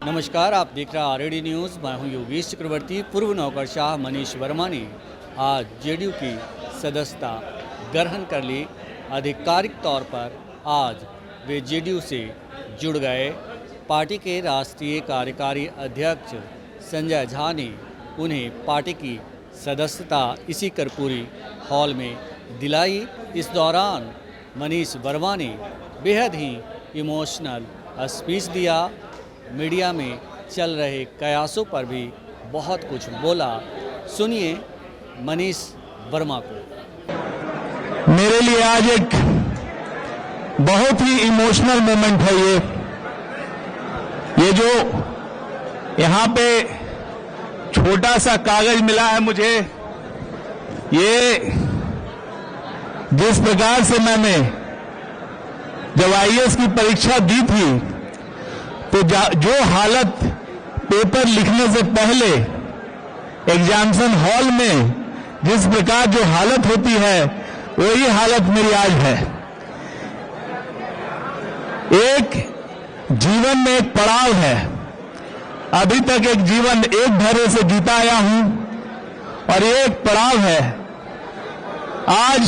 नमस्कार, आप देख रहे हैं आरएडी न्यूज़। मैं हूं योगेश चक्रवर्ती। पूर्व नौकरशाह मनीष वर्मा ने आज जेडीयू की सदस्यता ग्रहण कर ली। आधिकारिक तौर पर आज वे जेडीयू से जुड़ गए। पार्टी के राष्ट्रीय कार्यकारी अध्यक्ष संजय झा ने उन्हें पार्टी की सदस्यता इसी कर्पूरी हॉल में दिलाई। इस दौरान मनीष वर्मा ने बेहद ही इमोशनल स्पीच दिया। मीडिया में चल रहे कयासों पर भी बहुत कुछ बोला। सुनिए मनीष वर्मा को। मेरे लिए आज एक बहुत ही इमोशनल मोमेंट है ये जो यहाँ पे छोटा सा कागज मिला है मुझे, ये जिस प्रकार से मैंने जब आईएएस की परीक्षा दी थी तो जो हालत पेपर लिखने से पहले एग्जामिनेशन हॉल में जिस प्रकार जो हालत होती है वही हालत मेरी आज है। एक जीवन में एक पड़ाव है। अभी तक एक जीवन एक धैर्य से जीता आया हूं और ये एक पड़ाव है। आज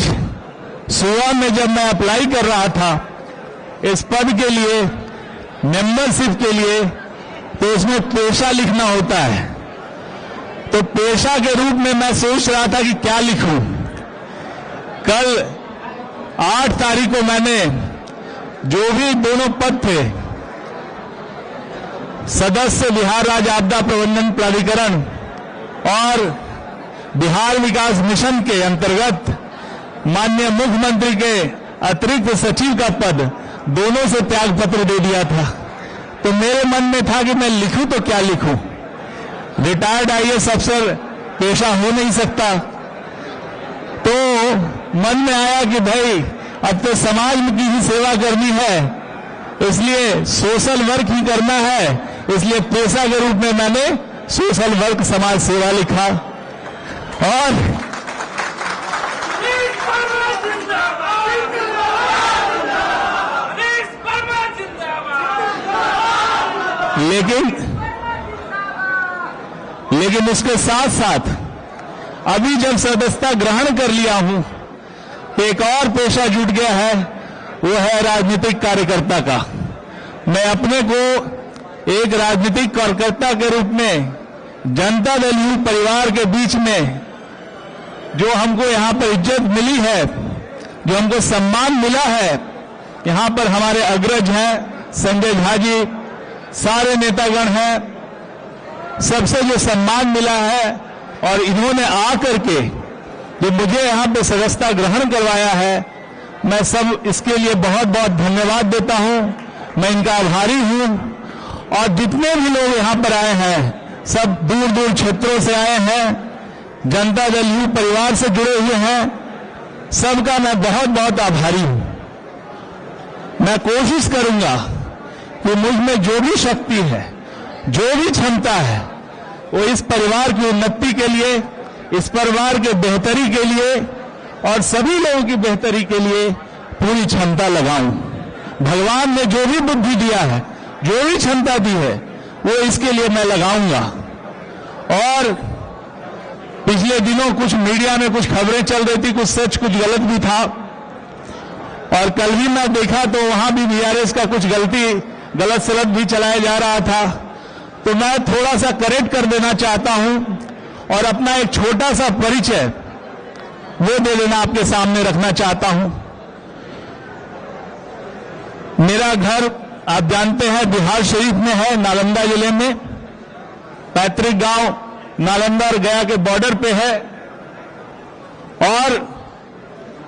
सुबह में जब मैं अप्लाई कर रहा था इस पद के लिए, मेंबरशिप के लिए, तो उसमें पेशा लिखना होता है। तो पेशा के रूप में मैं सोच रहा था कि क्या लिखूं। कल 8 तारीख को मैंने जो भी दोनों पद थे, सदस्य बिहार राज्य आपदा प्रबंधन प्राधिकरण और बिहार विकास मिशन के अंतर्गत माननीय मुख्यमंत्री के अतिरिक्त सचिव का पद, दोनों से त्याग पत्र दे दिया था। तो मेरे मन में था कि मैं लिखूं तो क्या लिखूं। रिटायर्ड आईएएस अफसर पेशा हो नहीं सकता। तो मन में आया कि भाई अब तो समाज की ही सेवा करनी है, इसलिए सोशल वर्क ही करना है। इसलिए पेशा के रूप में मैंने सोशल वर्क समाज सेवा लिखा। और लेकिन उसके साथ साथ अभी जब सदस्यता ग्रहण कर लिया हूं तो एक और पेशा जुट गया है, वो है राजनीतिक कार्यकर्ता का। मैं अपने को एक राजनीतिक कार्यकर्ता के रूप में जनता दल यू परिवार के बीच में जो हमको यहां पर इज्जत मिली है, जो हमको सम्मान मिला है, यहां पर हमारे अग्रज हैं संजय झा जी, सारे नेतागण हैं, सबसे जो सम्मान मिला है और इन्होंने आकर के जो मुझे यहां पे सदस्यता ग्रहण करवाया है, मैं सब इसके लिए बहुत बहुत धन्यवाद देता हूं। मैं इनका आभारी हूं। और जितने भी लोग यहां पर आए हैं सब दूर दूर क्षेत्रों से आए हैं, जनता दल यू परिवार से जुड़े हुए हैं, सबका मैं बहुत बहुत आभारी हूं। मैं कोशिश करूंगा कि मुझ में जो भी शक्ति है, जो भी क्षमता है, वो इस परिवार की उन्नति के लिए, इस परिवार के बेहतरी के लिए और सभी लोगों की बेहतरी के लिए पूरी क्षमता लगाऊं। भगवान ने जो भी बुद्धि दिया है, जो भी क्षमता दी है, वो इसके लिए मैं लगाऊंगा। और पिछले दिनों कुछ मीडिया में कुछ खबरें चल रही थी, कुछ सच कुछ गलत भी था। और कल भी मैं देखा तो वहां भी बीआरएस का कुछ गलत सलत भी चलाया जा रहा था। तो मैं थोड़ा सा करेक्ट कर देना चाहता हूं और अपना एक छोटा सा परिचय वो दे देना आपके सामने रखना चाहता हूं। मेरा घर आप जानते हैं बिहार शरीफ में है, नालंदा जिले में। पैतृक गांव नालंदा और गया के बॉर्डर पे है। और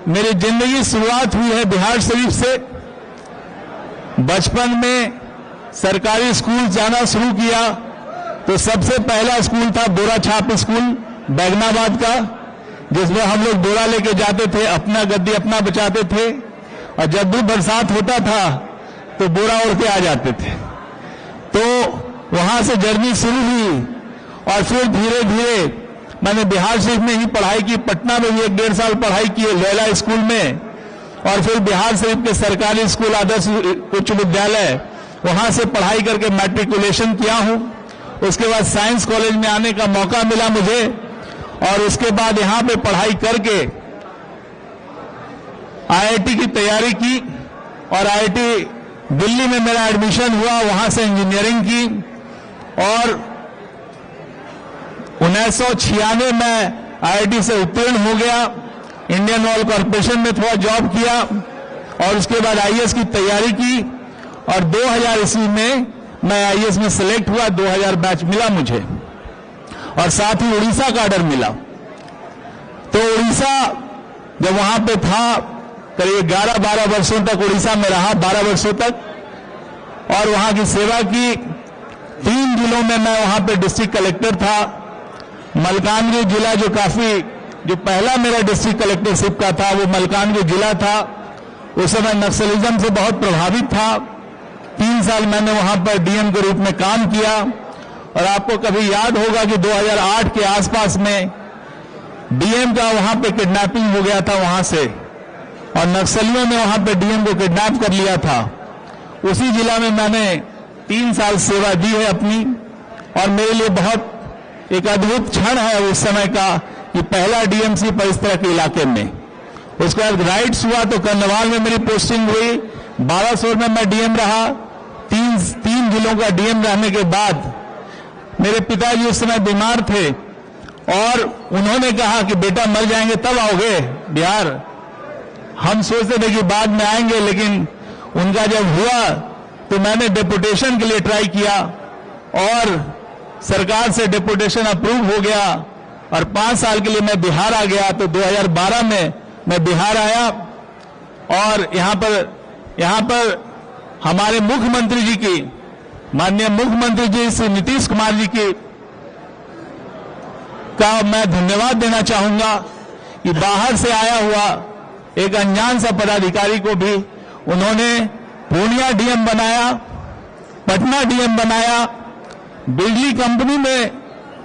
मेरी जिंदगी शुरुआत हुई है बिहार शरीफ से। बचपन में सरकारी स्कूल जाना शुरू किया तो सबसे पहला स्कूल था बोरा छाप स्कूल बैगनाबाद का, जिसमें हम लोग बोरा लेके जाते थे, अपना गद्दी अपना बचाते थे और जब भी बरसात होता था तो बोरा ओढ़ के आ जाते थे। तो वहां से जर्नी शुरू हुई और फिर धीरे धीरे मैंने बिहार शरीफ में ही पढ़ाई की। पटना में भी 1.5 साल पढ़ाई की है लैला स्कूल में, और फिर बिहार शरीफ के सरकारी स्कूल आदर्श उच्च विद्यालय वहां से पढ़ाई करके मैट्रिकुलेशन किया हूं। उसके बाद साइंस कॉलेज में आने का मौका मिला मुझे, और उसके बाद यहां पे पढ़ाई करके आईआईटी की तैयारी की, और आईआईटी दिल्ली में मेरा एडमिशन हुआ, वहां से इंजीनियरिंग की, और 1996 में आईआईटी से उत्तीर्ण हो गया। इंडियन ऑयल कॉर्पोरेशन में थोड़ा जॉब किया, और उसके बाद आईएएस की तैयारी की, और 2000 ईस्वी में मैं आईएएस में सिलेक्ट हुआ। 2000 बैच मिला मुझे, और साथ ही उड़ीसा का ऑर्डर मिला। तो उड़ीसा जब वहां पे था, करीब 11-12 वर्षों तक उड़ीसा में रहा, 12 वर्षों तक, और वहां की सेवा की। 3 जिलों में मैं वहां पे डिस्ट्रिक्ट कलेक्टर था। मलकानगिरी जिला जो पहला मेरा डिस्ट्रिक्ट कलेक्टरशिप का था, वो मलकानगिरी जिला था। उस समय नक्सलिज्म से बहुत प्रभावित था। 3 साल मैंने वहां पर डीएम के रूप में काम किया, और आपको कभी याद होगा कि 2008 के आसपास में डीएम का वहां पे किडनैपिंग हो गया था वहां से, और नक्सलियों ने वहां पे डीएम को किडनैप कर लिया था। उसी जिला में मैंने 3 साल सेवा दी है अपनी, और मेरे लिए बहुत एक अद्भुत क्षण है उस समय का कि पहला डीएमसी पर इस तरह के इलाके में। उसके बाद राइट्स हुआ तो कर्नवाल में मेरी पोस्टिंग हुई, बालासोर में मैं डीएम रहा। 3 जिलों का डीएम रहने के बाद मेरे पिताजी उस समय बीमार थे, और उन्होंने कहा कि बेटा मर जाएंगे तब आओगे बिहार। हम सोचते थे कि बाद में आएंगे, लेकिन उनका जब हुआ तो मैंने डेपुटेशन के लिए ट्राई किया, और सरकार से डेपुटेशन अप्रूव हो गया, और 5 साल के लिए मैं बिहार आ गया। तो 2012 में मैं बिहार आया, और यहां पर हमारे मुख्यमंत्री जी की, माननीय मुख्यमंत्री जी श्री नीतीश कुमार जी की का मैं धन्यवाद देना चाहूंगा कि बाहर से आया हुआ एक अनजान सा पदाधिकारी को भी उन्होंने पूर्णिया डीएम बनाया, पटना डीएम बनाया, बिजली कंपनी में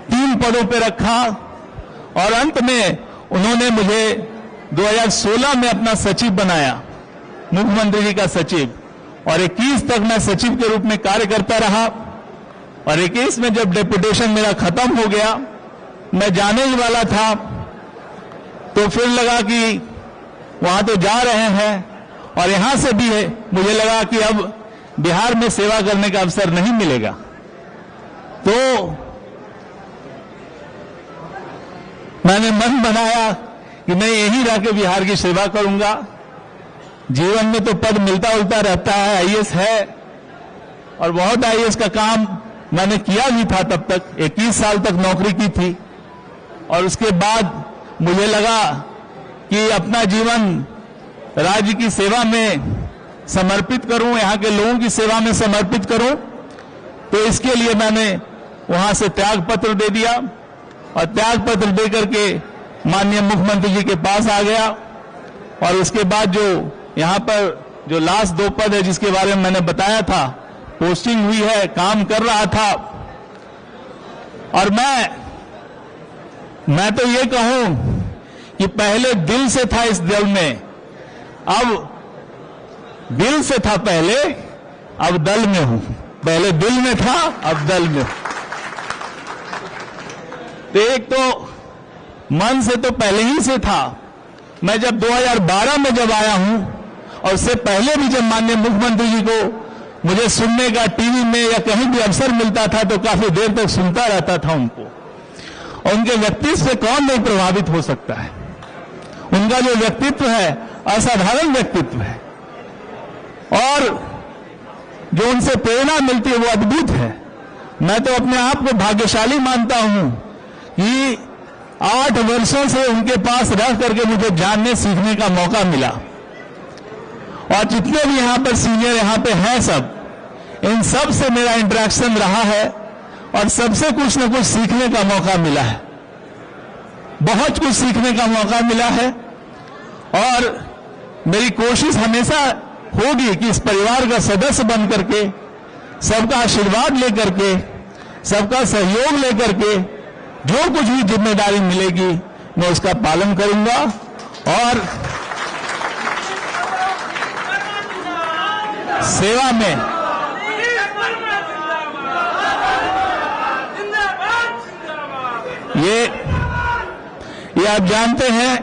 3 पदों पर रखा, और अंत में उन्होंने मुझे 2016 में अपना सचिव बनाया, मुख्यमंत्री जी का सचिव, और 21 तक मैं सचिव के रूप में कार्य करता रहा। और 21 में जब डेपुटेशन मेरा खत्म हो गया, मैं जाने ही वाला था, तो फिर लगा कि वहां तो जा रहे हैं, और यहां से भी है, मुझे लगा कि अब बिहार में सेवा करने का अवसर नहीं मिलेगा। तो मैंने मन बनाया कि मैं यहीं रह के बिहार की सेवा करूंगा। जीवन में तो पद मिलता उलता रहता है, आईएएस है, और बहुत आईएएस का काम मैंने किया भी था। तब तक 21 साल तक नौकरी की थी, और उसके बाद मुझे लगा कि अपना जीवन राज्य की सेवा में समर्पित करूं, यहां के लोगों की सेवा में समर्पित करूं। तो इसके लिए मैंने वहां से त्याग पत्र दे दिया, और त्याग पत्र देकर के माननीय मुख्यमंत्री जी के पास आ गया। और उसके बाद जो यहां पर जो लास्ट 2 पद है जिसके बारे में मैंने बताया था, पोस्टिंग हुई है, काम कर रहा था। और मैं तो ये कहूं कि पहले दिल से था इस दल में, अब दिल से था पहले, अब दल में हूं। पहले दिल में था, अब दल में हूं। तो एक तो मन से तो पहले ही से था। मैं जब 2012 में जब आया हूं, और उससे पहले भी जब माननीय मुख्यमंत्री जी को मुझे सुनने का टीवी में या कहीं भी अवसर मिलता था, तो काफी देर तक सुनता रहता था उनको। और उनके व्यक्तित्व से कौन नहीं प्रभावित हो सकता है। उनका जो व्यक्तित्व है असाधारण व्यक्तित्व है, और जो उनसे प्रेरणा मिलती है वो अद्भुत है। मैं तो अपने आप को भाग्यशाली मानता हूं कि 8 वर्षों से उनके पास रह करके मुझे जानने सीखने का मौका मिला। और जितने भी यहां पर सीनियर यहां पे हैं सब, इन सब से मेरा इंटरेक्शन रहा है, और सबसे कुछ न कुछ सीखने का मौका मिला है। बहुत कुछ सीखने का मौका मिला है, और मेरी कोशिश हमेशा होगी कि इस परिवार का सदस्य बन करके, सबका आशीर्वाद लेकर के, सबका सहयोग लेकर के, जो कुछ भी जिम्मेदारी मिलेगी मैं उसका पालन करूंगा। और ये आप जानते हैं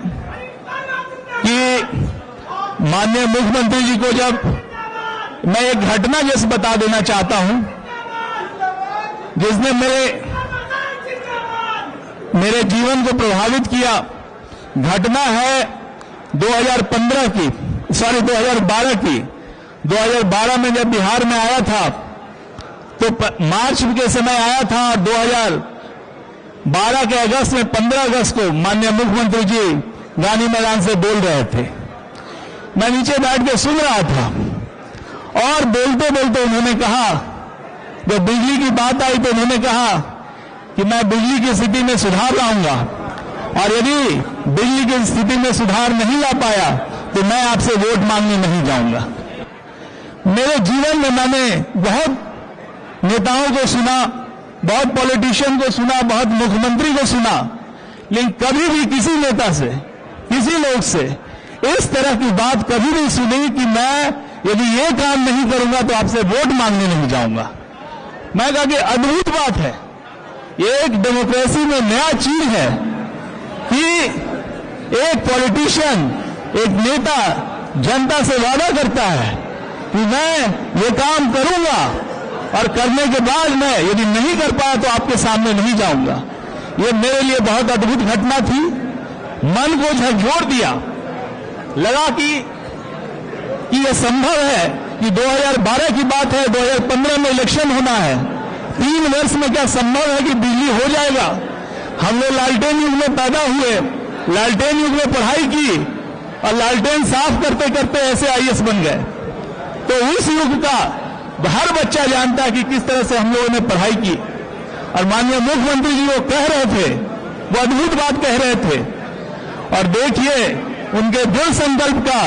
कि माननीय मुख्यमंत्री जी को जब मैं एक घटना जैसे बता देना चाहता हूं जिसने मेरे जीवन को प्रभावित किया। घटना है 2012 की। 2012 में जब बिहार में आया था तो मार्च के समय आया था। 2012 के अगस्त में 15 अगस्त को माननीय मुख्यमंत्री जी गांधी मैदान से बोल रहे थे। मैं नीचे बैठ के सुन रहा था और बोलते बोलते उन्होंने कहा, जब बिजली की बात आई तो उन्होंने कहा कि मैं बिजली की स्थिति में सुधार लाऊंगा और यदि बिजली की स्थिति में सुधार नहीं ला पाया तो मैं आपसे वोट मांगने नहीं जाऊंगा। मेरे जीवन में मैंने बहुत नेताओं को सुना, बहुत पॉलिटिशियन को सुना, बहुत मुख्यमंत्री को सुना, लेकिन कभी भी किसी नेता से, किसी लोग से इस तरह की बात कभी नहीं सुनी कि मैं यदि ये काम नहीं करूंगा तो आपसे वोट मांगने नहीं जाऊंगा। मैं कहा कि अद्भुत बात है, ये एक डेमोक्रेसी में नया चीज है कि एक पॉलिटिशियन, एक नेता जनता से वादा करता है कि मैं ये काम करूंगा और करने के बाद मैं यदि नहीं कर पाया तो आपके सामने नहीं जाऊंगा। ये मेरे लिए बहुत अद्भुत घटना थी। मन को झकझोर दिया, लगा कि यह संभव है कि 2012 की बात है, 2015 में इलेक्शन होना है, 3 वर्ष में क्या संभव है कि बिजली हो जाएगा। हम लोग लालटेन युग में पैदा हुए, लालटेन युग में पढ़ाई की और लालटेन साफ करते करते ऐसे आईएएस बन गए। तो उस युग का हर बच्चा जानता है कि किस तरह से हम लोगों ने पढ़ाई की। और माननीय मुख्यमंत्री जी वो कह रहे थे, वो अद्भुत बात कह रहे थे। और देखिए उनके दृढ़ संकल्प का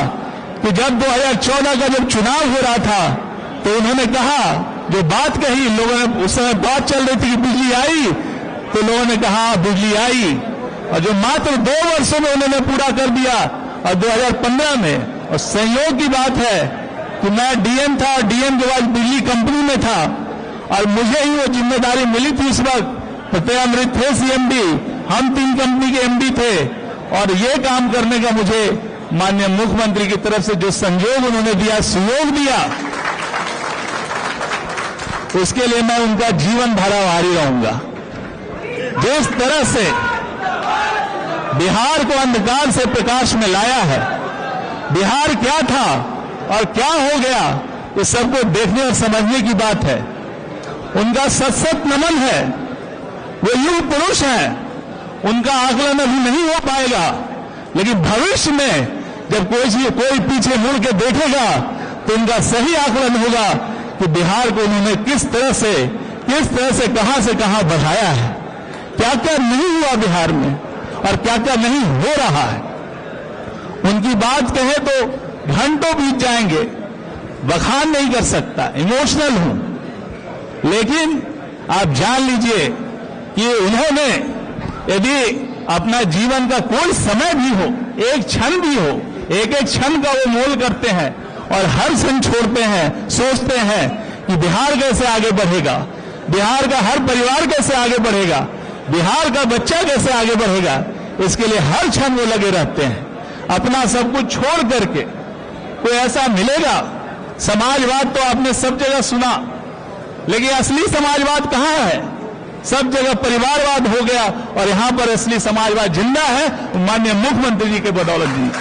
कि जब 2014 का जब चुनाव हो रहा था तो उन्होंने कहा, जो बात कही, लोगों ने उस समय बात चल रही थी कि बिजली आई, तो लोगों ने कहा बिजली आई, और जो मात्र 2 वर्षों में उन्होंने पूरा कर दिया। और 2015 में, और संयोग की बात है कि मैं डीएम था और डीएम के बाद बिजली कंपनी में था और मुझे ही वो जिम्मेदारी मिली थी। उस वक्त प्रत्यय थे सीएमडी, हम 3 कंपनी के एमडी थे और ये काम करने का मुझे माननीय मुख्यमंत्री की तरफ से जो संयोग उन्होंने दिया, सहयोग दिया, उसके लिए मैं उनका जीवन भर आभारी रहूंगा। जिस तरह से बिहार को अंधकार से प्रकाश में लाया है, बिहार क्या था और क्या हो गया, ये सबको देखने और समझने की बात है। उनका सत नमन है। वो युग पुरुष हैं, उनका आकलन अभी नहीं हो पाएगा, लेकिन भविष्य में जब कोई पीछे मुड़ के देखेगा तो उनका सही आकलन होगा कि बिहार को उन्होंने किस तरह से कहां बढ़ाया है, क्या क्या नहीं हुआ बिहार में और क्या क्या नहीं हो रहा है। उनकी बात कहें तो घंटों बीत जाएंगे, बखान नहीं कर सकता, इमोशनल हूं, लेकिन आप जान लीजिए कि उन्होंने यदि अपना जीवन का कोई समय भी हो, एक क्षण भी हो, एक एक क्षण का वो मोल करते हैं और हर क्षण छोड़ते हैं, सोचते हैं कि बिहार कैसे आगे बढ़ेगा, बिहार का हर परिवार कैसे आगे बढ़ेगा, बिहार का बच्चा कैसे आगे बढ़ेगा, इसके लिए हर क्षण वो लगे रहते हैं। अपना सब कुछ छोड़ करके कोई ऐसा मिलेगा, समाजवाद तो आपने सब जगह सुना, लेकिन असली समाजवाद कहां है? सब जगह परिवारवाद हो गया और यहां पर असली समाजवाद जिंदा है माननीय मुख्यमंत्री जी के बदौलत जी।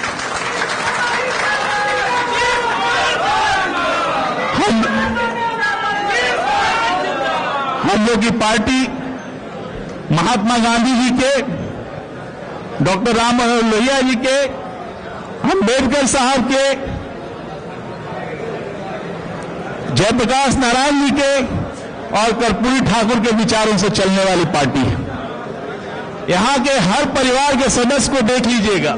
हम लोग की पार्टी महात्मा गांधी जी के, डॉक्टर राम मनोहर लोहिया जी के, अंबेडकर साहब के, जयप्रकाश नारायण जी के और कर्पूरी ठाकुर के विचारों से चलने वाली पार्टी है। यहां के हर परिवार के सदस्य को देख लीजिएगा,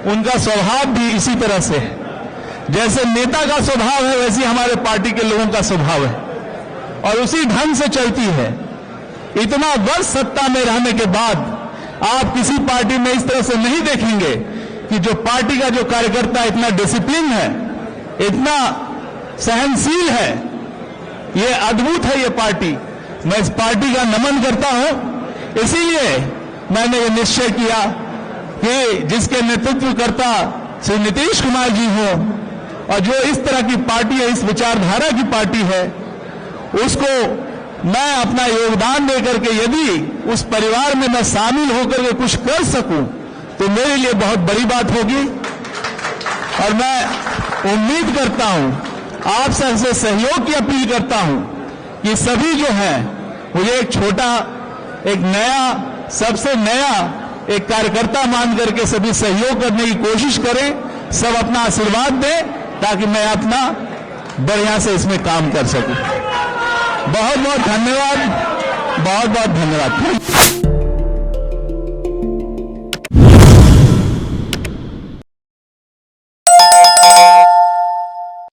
उनका स्वभाव भी इसी तरह से है। जैसे नेता का स्वभाव है वैसे हमारे पार्टी के लोगों का स्वभाव है और उसी ढंग से चलती है। इतना वर्ष सत्ता में रहने के बाद आप किसी पार्टी में इस तरह से नहीं देखेंगे कि जो पार्टी का जो कार्यकर्ता इतना डिसिप्लिन है, इतना सहनशील है। ये अद्भुत है ये पार्टी। मैं इस पार्टी का नमन करता हूं। इसीलिए मैंने ये निश्चय किया कि जिसके नेतृत्व करता श्री नीतीश कुमार जी हो और जो इस तरह की पार्टी है, इस विचारधारा की पार्टी है, उसको मैं अपना योगदान देकर के यदि उस परिवार में मैं शामिल होकर के कुछ कर सकूं तो मेरे लिए बहुत बड़ी बात होगी। और मैं उम्मीद करता हूं, आप सबसे सहयोग की अपील करता हूं कि सभी जो है मुझे एक छोटा, एक नया, सबसे नया एक कार्यकर्ता मान करके सभी सहयोग करने की कोशिश करें, सब अपना आशीर्वाद दें ताकि मैं अपना बढ़िया से इसमें काम कर सकूं। बहुत बहुत धन्यवाद, बहुत बहुत धन्यवाद।